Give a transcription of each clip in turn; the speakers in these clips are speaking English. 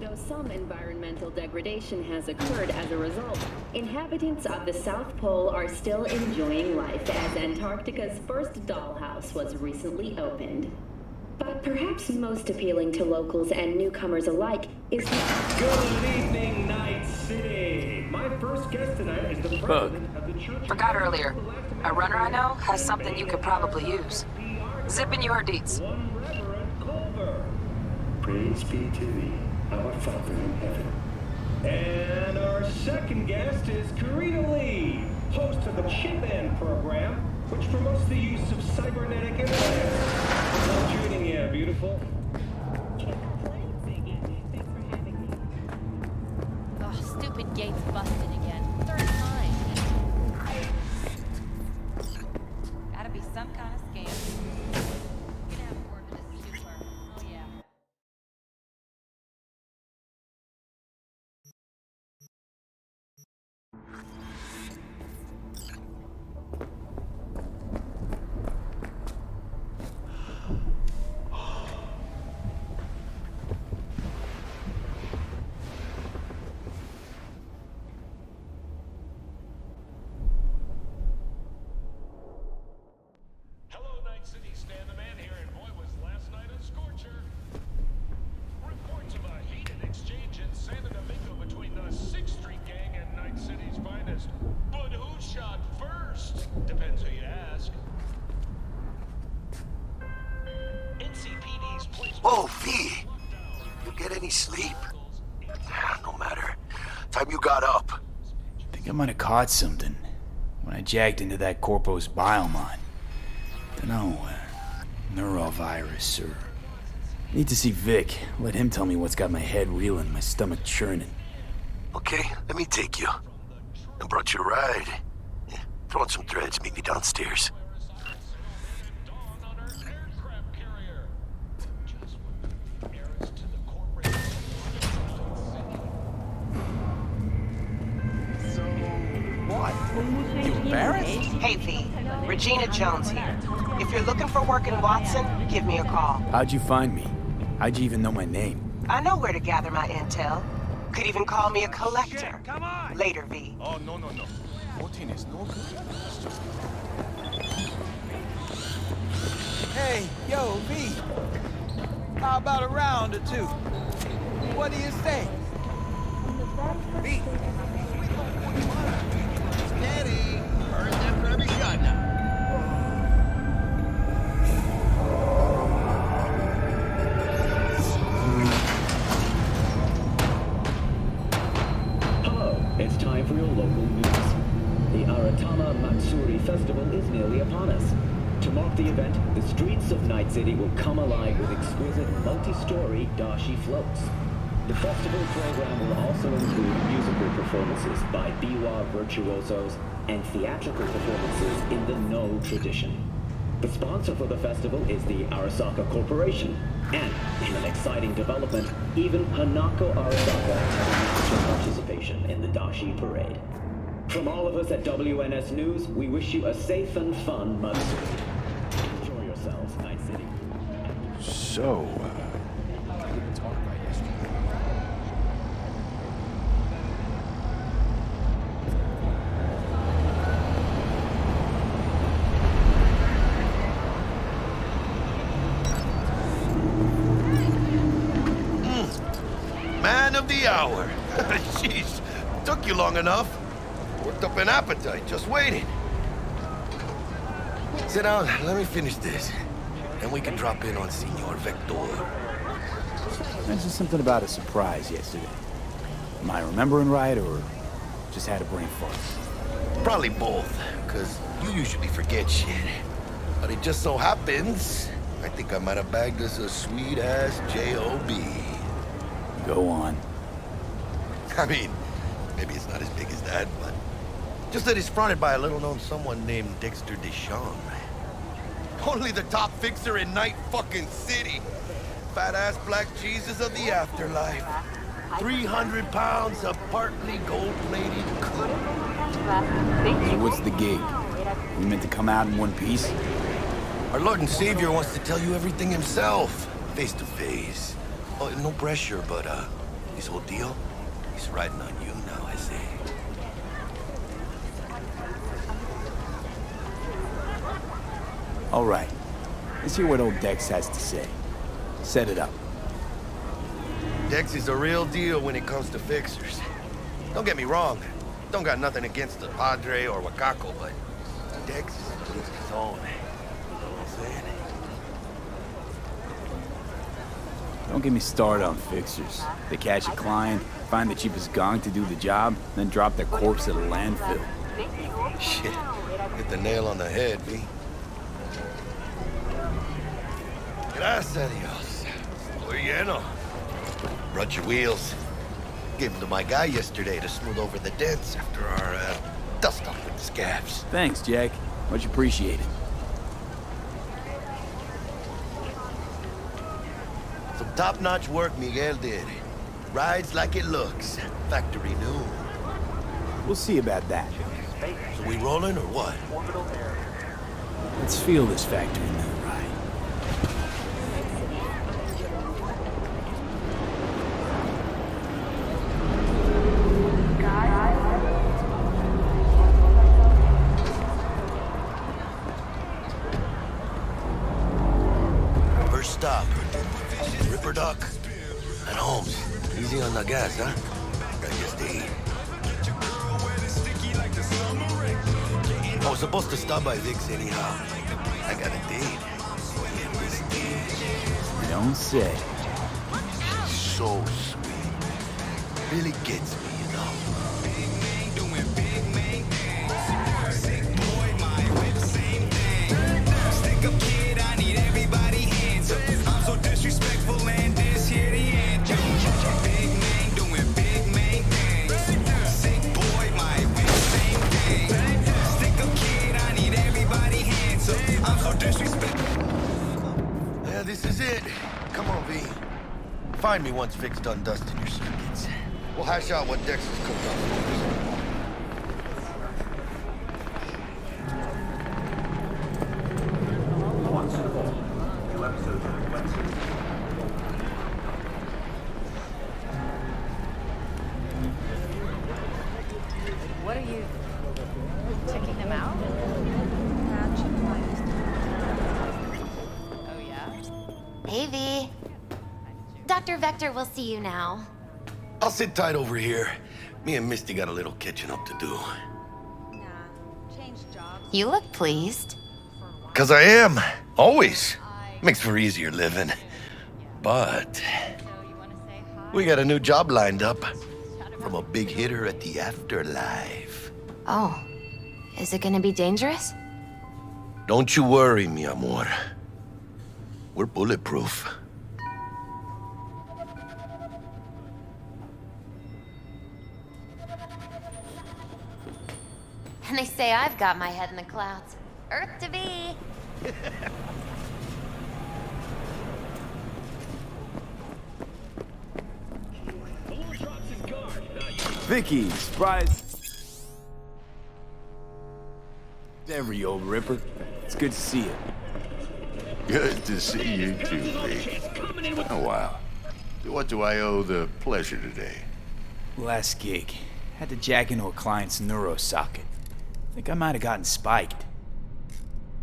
Though some environmental degradation has occurred as a result, inhabitants of the South Pole are still enjoying life as Antarctica's first dollhouse was recently opened. But perhaps most appealing to locals and newcomers alike is the... Good evening, Night City! My first guest tonight is the president of the Church... Forgot earlier. A runner I know has something you could probably use. Zip in your deets. One Reverend Culver. Praise be to thee, our Father in heaven. And our second guest is Karina Lee, host of the Chip In program, which promotes the use of cybernetic implants. Love tuning in, beautiful. Oh, stupid gate's busted again. Third time. Gotta be some kind of scam. You can have a word with this super. Oh yeah. Oh, V! You get any sleep? No matter. Time you got up. I think I might have caught something when I jacked into that Corpo's biomon. Dunno, neurovirus or... Need to see Vic. Let him tell me what's got my head reeling, my stomach churning. Okay, let me take you. I brought you a ride. Yeah, throw on some threads, meet me downstairs. You embarrassed? Hey, V. Regina Jones here. If you're looking for work in Watson, give me a call. How'd you find me? How'd you even know my name? I know where to gather my intel. Could even call me a collector. Come on! Later, V. Oh, no. 14 is no good. It's just... Hey, yo, V. How about a round or two? What do you say? V. Steady. Burn them for every shot now. Hello, it's time for your local news. The Aratama Matsuri Festival is nearly upon us. To mark the event, the streets of Night City will come alive with exquisite multi-story dashi floats. The festival program will also include musical performances by biwa virtuosos and theatrical performances in the No tradition. The sponsor for the festival is the Arasaka Corporation, and in an exciting development, even Hanako Arasaka has participation in the Dashi Parade. From all of us at WNS News, we wish you a safe and fun Matsuri. Enjoy yourselves, Night City. So, we didn't talk about yesterday. Man of the hour. Jeez, took you long enough. Worked up an appetite, just waiting. Sit down, let me finish this. Then we can drop in on Senor Vector. Mentioned something about a surprise yesterday. Am I remembering right, or just had a brain fart? Probably both, because you usually forget shit. But it just so happens, I think I might have bagged us a sweet-ass J.O.B. Go on. I mean, maybe it's not as big as that, but... just that it's fronted by a little-known someone named Dexter Deschamps. Only the top fixer in Night fucking City. Fat-ass black Jesus of the afterlife. 300 pounds of partly gold-plated cook. So what's the gig? We meant to come out in one piece? Our Lord and Savior wants to tell you everything himself, face to face. Oh, no pressure, but This whole deal, he's riding on you now, I say. All right. Let's hear what old Dex has to say. Set it up. Dex is a real deal when it comes to fixers. Don't get me wrong. Don't got nothing against the Padre or Wakako, but Dex is his own. You know what I'm saying? Don't get me started on fixers. They catch a client, find the cheapest gong to do the job, then drop their corpse at a landfill. Shit. Hit the nail on the head, V. Gracias a Dios. Estoy lleno. Brought your wheels. Gave them to my guy yesterday to smooth over the dents after our dust up with the scabs. Thanks, Jack. Much appreciated. Some top-notch work Miguel did. Rides like it looks. Factory new. We'll see about that. So we rolling or what? Let's feel this factory new ride. First stop. Ripper Duck. And Holmes. Easy on the gas, huh? I guess they eat. I was supposed to stop by Vic's anyhow. I got a date. And this date, You don't say. she's so sweet. Really gets me, you know? Yeah, this is it. Come on, V. Find me once Vic's done dusting your circuits. We'll hash out what Dex has cooked up for us. What are you checking them out? Oh yeah? Hey, V. Dr. Vector will see you now. I'll sit tight over here. Me and Misty got a little catching up to do. Nah. Change jobs. You look pleased. 'Cause I am. Always. Makes for easier living. But So you want to say hi? we got a new job lined up from a big hitter at the afterlife. Oh, is it gonna be dangerous? Don't you worry, mi amor. We're bulletproof. And they say I've got my head in the clouds. Earth to be. Vicky, surprise. Every old ripper. It's good to see you. Good to see you too, Vic. Oh, wow. What do I owe the pleasure today? Last gig. Had to jack into a client's neuro socket. Think I might have gotten spiked.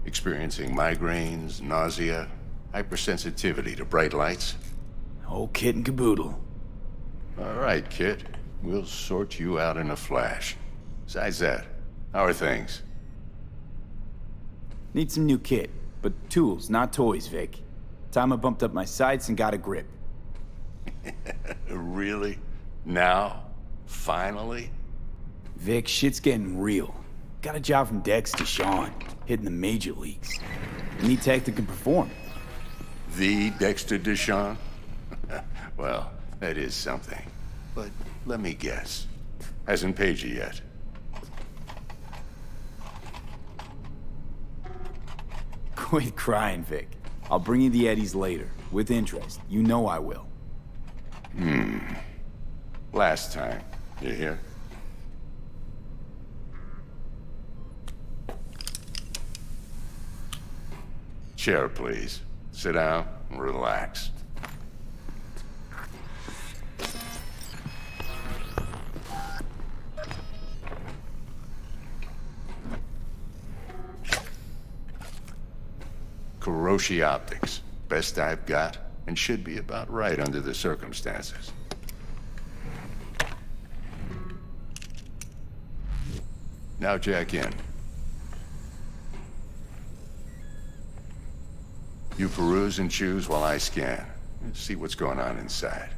Experiencing migraines, nausea, hypersensitivity to bright lights? Whole kit and caboodle. All right, kid. We'll sort you out in a flash. Besides that, how are things? Need some new kit, but tools, not toys, Vic. Time I bumped up my sights and got a grip. Really? Now? Finally? Vic, shit's getting real. Got a job from Dex to Sean, hitting the major leagues. Need tech that can perform. The Dexter Deshawn? Well, that is something. But let me guess. Hasn't paid you yet. Quit crying, Vic. I'll bring you the eddies later, with interest. You know I will. Last time. You hear? Chair, please. Sit down and relax. Kuroshi optics. Best I've got, and should be about right under the circumstances. Now jack in. You peruse and choose while I scan. Let's see what's going on inside.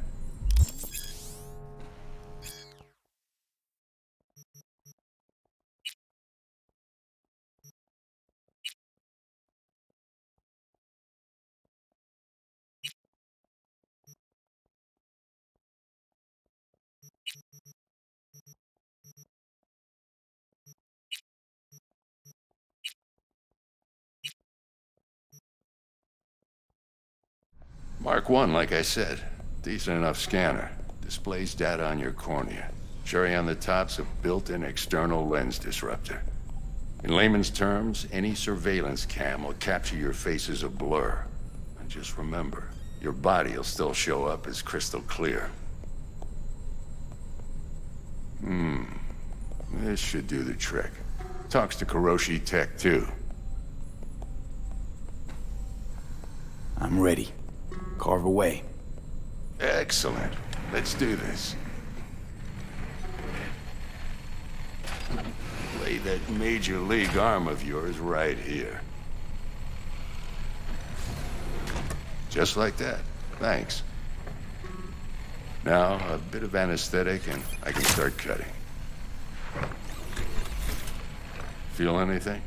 Mark 1, like I said. Decent enough scanner. Displays data on your cornea. Cherry on the top's a built-in external lens disruptor. In layman's terms, any surveillance cam will capture your face as a blur. And just remember, your body will still show up as crystal clear. This should do the trick. Talks to Kuroshi Tech, too. I'm ready. Carve away. Excellent. Let's do this. Lay that major league arm of yours right here. Just like that. Thanks. Now, a bit of anesthetic and I can start cutting. Feel anything?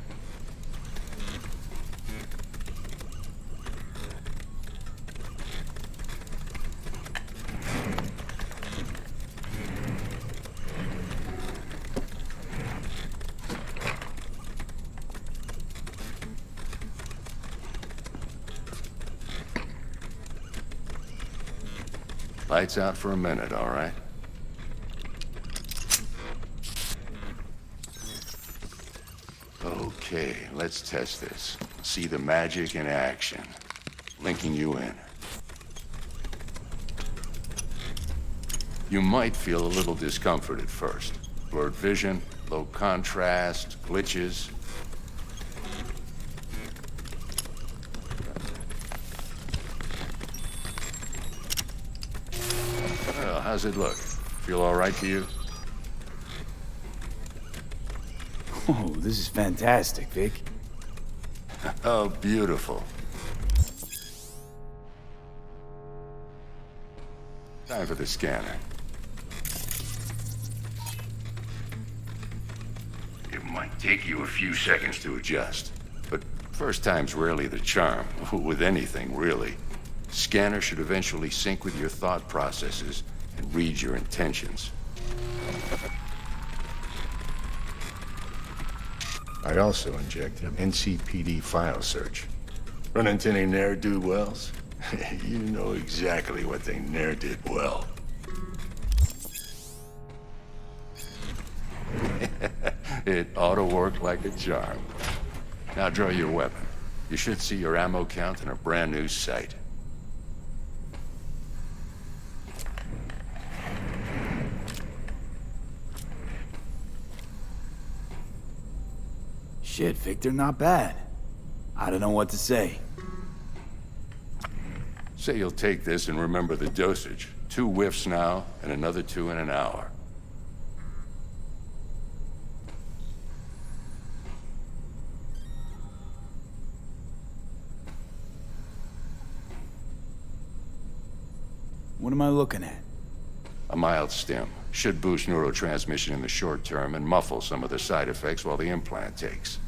Lights out for a minute, all right? Okay, let's test this. See the magic in action. Linking you in. You might feel a little discomfort at first. Blurred vision, low contrast, glitches. Well, how's it look? Feel all right to you? Oh, this is fantastic, Vic. Oh, beautiful. Time for the scanner. It might take you a few seconds to adjust, but first time's rarely the charm, with anything, really. Scanner should eventually sync with your thought processes and read your intentions. I also inject an NCPD file search. Run into any ne'er-do-wells? You know exactly what they ne'er did well. It ought to work like a charm. Now draw your weapon. You should see your ammo count in a brand new sight. Shit, Victor, not bad. I don't know what to say. Say you'll take this and remember the dosage. 2 whiffs now, and another 2 in an hour. What am I looking at? A mild stim. Should boost neurotransmission in the short term and muffle some of the side effects while the implant takes.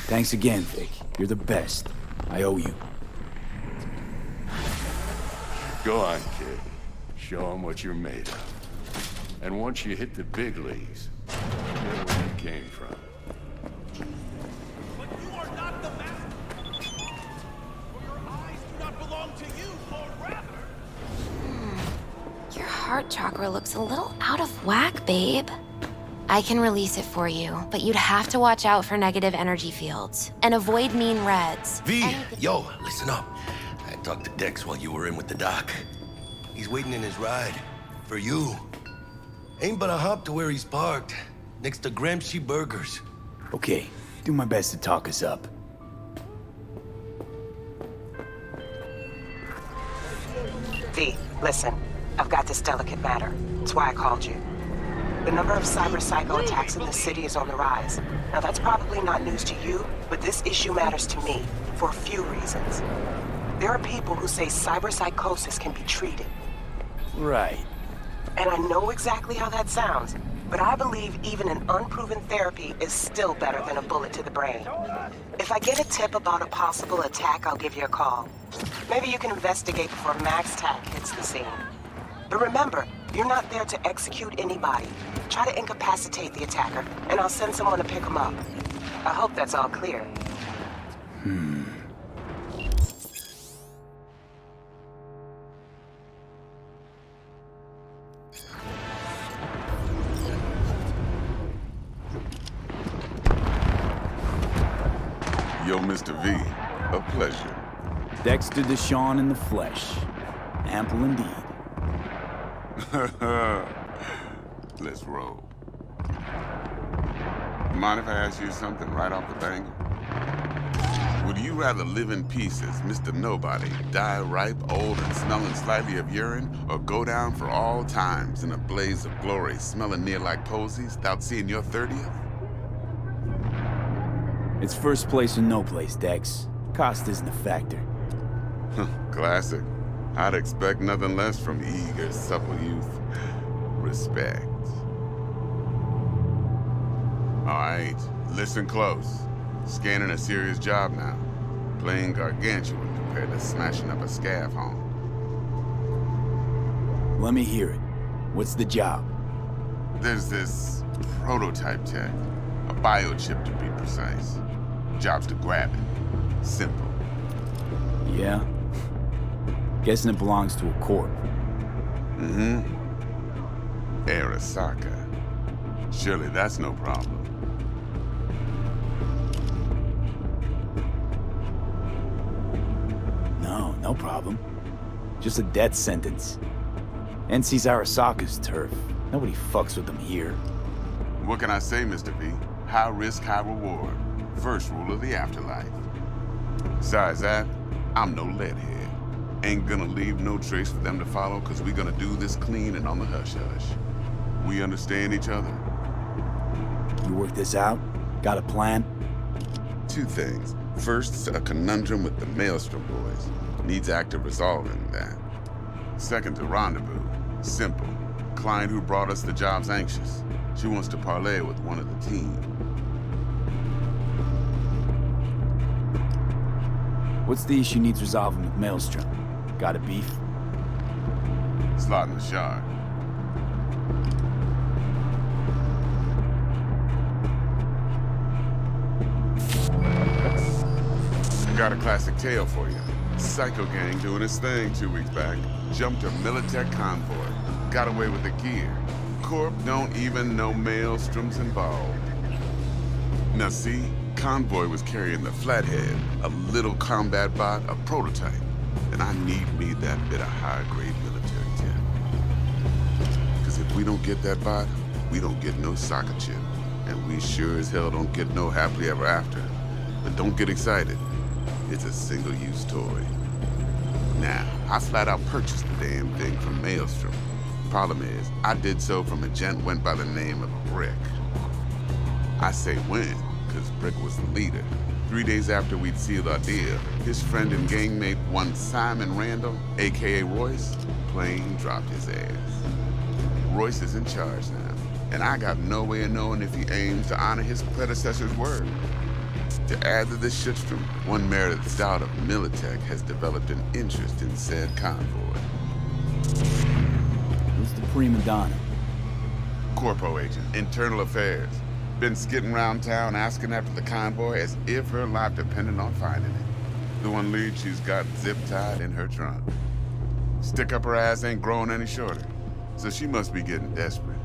Thanks again, Vic. You're the best. I owe you. Go on, kid. Show 'em what you're made of. And once you hit the big leagues, forget where you came from. But you are not the master. For your eyes do not belong to you, or rather... Your heart chakra looks a little out of whack, babe. I can release it for you, but you'd have to watch out for negative energy fields and avoid mean reds. V, yo, listen up. I talked to Dex while you were in with the doc. He's waiting in his ride. For you. Ain't but a hop to where he's parked. next to Gramsci Burgers. Okay, do my best to talk us up. V, listen. I've got this delicate matter. That's why I called you. The number of cyber psycho attacks in the city is on the rise. Now that's probably not news to you, but this issue matters to me for a few reasons. There are people who say cyber psychosis can be treated. Right. And I know exactly how that sounds, but I believe even an unproven therapy is still better than a bullet to the brain. If I get a tip about a possible attack, I'll give you a call. Maybe you can investigate before Max Tack hits the scene. But remember, you're not there to execute anybody. Try to incapacitate the attacker, and I'll send someone to pick him up. I hope that's all clear. Yo, Mr. V, a pleasure. Dexter Deshawn in the flesh. Ample indeed. Let's roll. Mind if I ask you something right off the bangle? Would you rather live in peace as Mr. Nobody, die ripe, old, and smelling slightly of urine, or go down for all times in a blaze of glory, smelling near like posies, without seeing your 30th? It's first place or no place, Dex. Cost isn't a factor. Classic. I'd expect nothing less from eager, supple youth. Respect. All right, listen close. Scanning a serious job now. Playing gargantuan compared to smashing up a scav home. Let me hear it. What's the job? There's this prototype tech. A biochip to be precise. Job's to grab it. Simple. Yeah? Guessing it belongs to a corp. Mm-hmm. Arasaka. Surely that's no problem. No problem. Just a death sentence. NC's Arasaka's turf. Nobody fucks with them here. What can I say, Mr. V? High risk, high reward. First rule of the afterlife. Besides that, I'm no leadhead. Ain't gonna leave no trace for them to follow, cause we gonna do this clean and on the hush-hush. We understand each other. You work this out? Got a plan? Two things. First, a conundrum with the Maelstrom boys. Needs active resolving that. Second, a rendezvous. Simple. Client who brought us the job's anxious. She wants to parlay with one of the team. What's the issue needs resolving with Maelstrom? Got a beef? Slot in the shard. Got a classic tale for you. Psycho gang doing his thing 2 weeks back. Jumped a Militech convoy. Got away with the gear. Corp don't even know Maelstrom's involved. Now see, convoy was carrying the Flathead, a little combat bot, a prototype. And I need me that bit of high-grade military tech. Cause if we don't get that bot, we don't get no soccer chip. And we sure as hell don't get no happily ever after. But don't get excited. It's a single-use toy. Now, I flat out purchased the damn thing from Maelstrom. Problem is, I did so from a gent went by the name of Brick. I say when, because Brick was the leader. 3 days after we'd sealed our deal, his friend and gangmate, one Simon Randall, aka Royce, plain dropped his ass. Royce is in charge now, and I got no way of knowing if he aims to honor his predecessor's word. To add to this shitstorm, one merited stout of Militech has developed an interest in said convoy. Who's the prima donna? Corpo agent, internal affairs. Been skidding around town asking after the convoy as if her life depended on finding it. The one lead she's got zip-tied in her trunk. Stick up her ass ain't growing any shorter, so she must be getting desperate.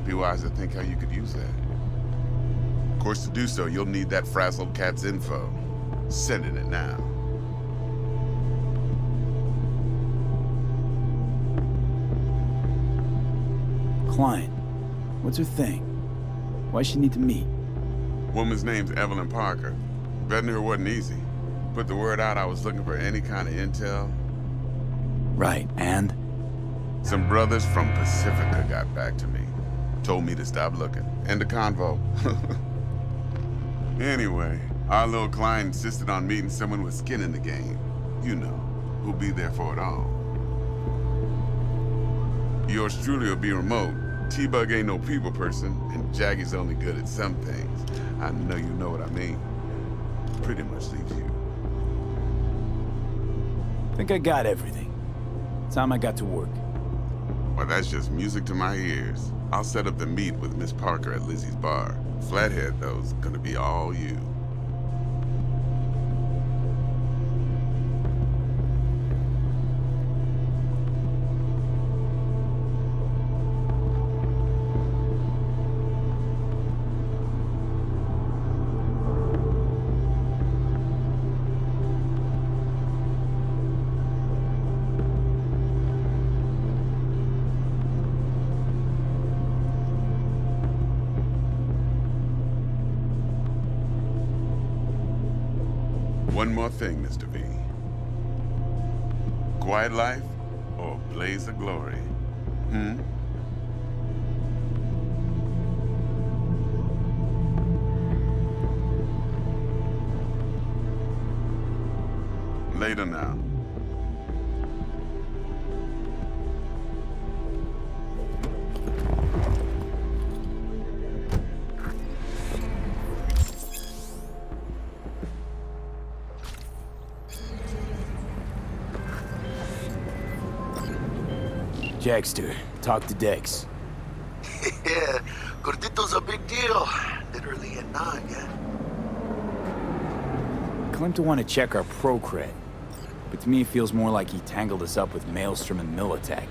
Be wise to think how you could use that. Of course, to do so, you'll need that frazzled cat's info. Sending it now. Client. What's her thing? Why she need to meet? Woman's name's Evelyn Parker. Vetting her wasn't easy. Put the word out I was looking for any kind of intel. Right, and? Some brothers from Pacifica got back to me. Told me to stop looking. End the convo. Anyway, our little client insisted on meeting someone with skin in the game. You know, who'll be there for it all. Yours truly will be remote. T-Bug ain't no people person, and Jaggy's only good at some things. I know you know what I mean. Pretty much leaves you. Think I got everything. Time I got to work. Well, that's just music to my ears. I'll set up the meet with Miss Parker at Lizzie's bar. Flathead, though's gonna be all you. One more thing, Mr. V. Quiet life or blaze of glory? Later now. Jackster, talk to Dex. Yeah, Gordito's a big deal. Literally a nine, yeah. Claimed to want to check our pro cred, but to me it feels more like he tangled us up with Maelstrom and Militech.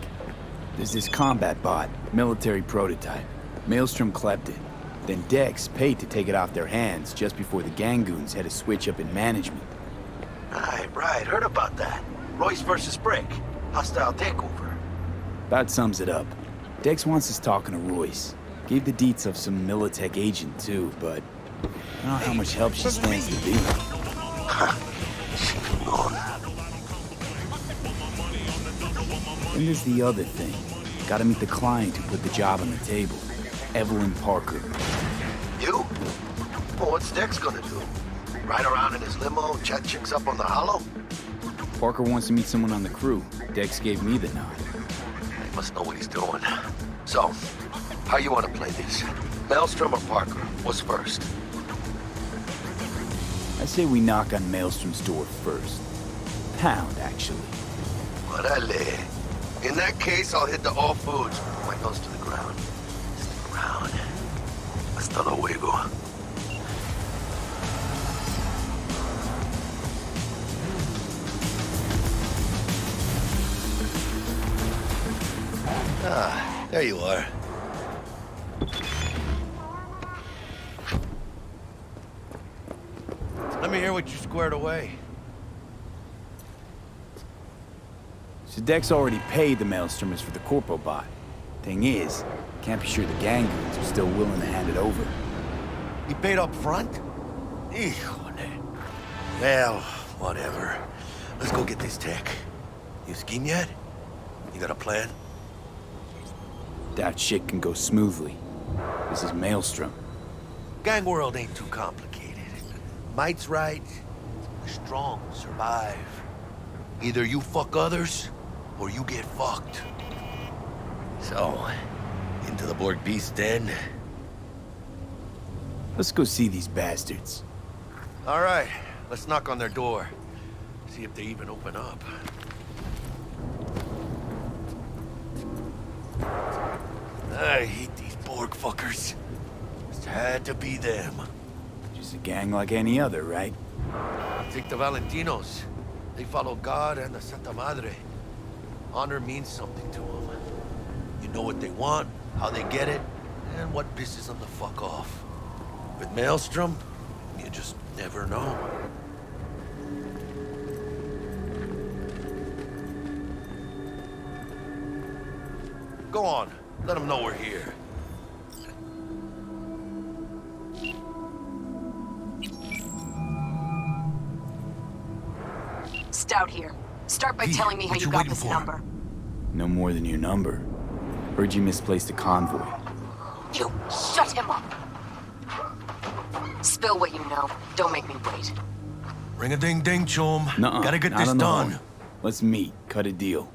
There's this combat bot, military prototype. Maelstrom clept it. Then Dex paid to take it off their hands just before the Gangoons had a switch up in management. Right, heard about that. Royce versus Brick. Hostile takeover. About sums it up. Dex wants us talking to Royce. Gave the deets of some Militech agent too, but I don't know how much help she stands to be. Then there's the other thing. Gotta meet the client who put the job on the table. Evelyn Parker. You? Well, what's Dex gonna do? Ride around in his limo, chat chicks up on the hollow? Parker wants to meet someone on the crew. Dex gave me the nod. He must know what he's doing. So, how you want to play this? Maelstrom or Parker? What's first? I say we knock on Maelstrom's door first. Pound, actually. Orale. In that case, I'll hit the all foods. My nose to the ground. Stick around. Hasta luego. Ah, there you are. Let me hear what you squared away. So Dex already paid the Maelstromers for the Corpo bot. Thing is, can't be sure the Gangoons are still willing to hand it over. He paid up front? Híjole. Well, whatever. Let's go get this tech. You scheme yet? You got a plan? Doubt shit can go smoothly. This is Maelstrom. Gang world ain't too complicated. Might's right. The strong survive. Either you fuck others, or you get fucked. So, into the Borg Beast Den? Let's go see these bastards. All right, let's knock on their door. See if they even open up. I hate these Borg fuckers. Just had to be them. Just a gang like any other, right? Take the Valentinos. They follow God and the Santa Madre. Honor means something to them. You know what they want, how they get it, and what pisses them the fuck off. With Maelstrom, you just never know. Go on, let them know we're here. Stout here. Start by V, telling me how what you you got waiting this for? number. No more than your number. Heard you misplaced a convoy. You shut him up. Spill what you know. Don't make me wait. Ring-a-ding-ding, chum. Nuh-uh, Gotta get not this on the done. horn. Let's meet. Cut a deal.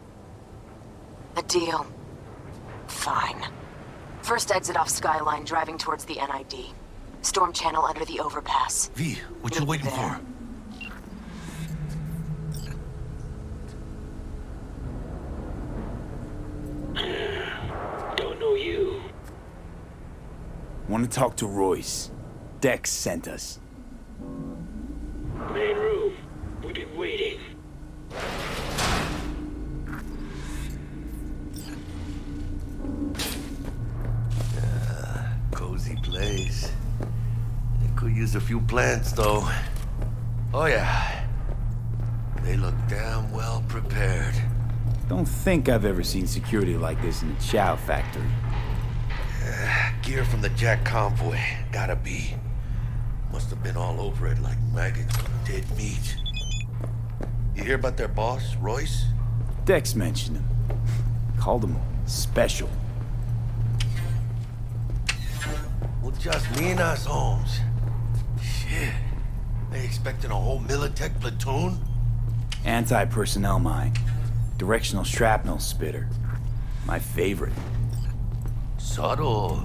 A deal. Fine. First exit off Skyline, driving towards the NID. Storm channel under the overpass. V, what you Meet waiting there. for? Don't know you. Want to talk to Royce. Dex sent us. Main room. We've been waiting. Cozy place. They could use a few plants, though. Oh, yeah. They look damn well prepared. Don't think I've ever seen security like this in a chow factory. Gear from the Jack convoy. Gotta be. Must have been all over it like maggots on dead meat. You hear about their boss, Royce? Dex mentioned him. Called him special. Well, just me and us, Holmes. Shit. They expecting a whole Militech platoon? Anti-personnel mine. Directional shrapnel spitter. My favorite. Subtle.